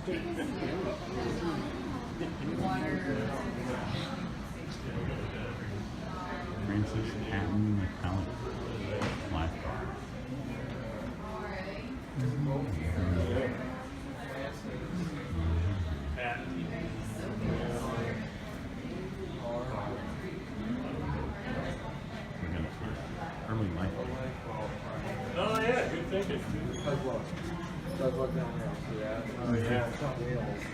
Francis Hatton Metallic Life Bar. We're gonna early life. Oh yeah, good thinking. Doug look down there. See that? Oh yeah. It's on wheels.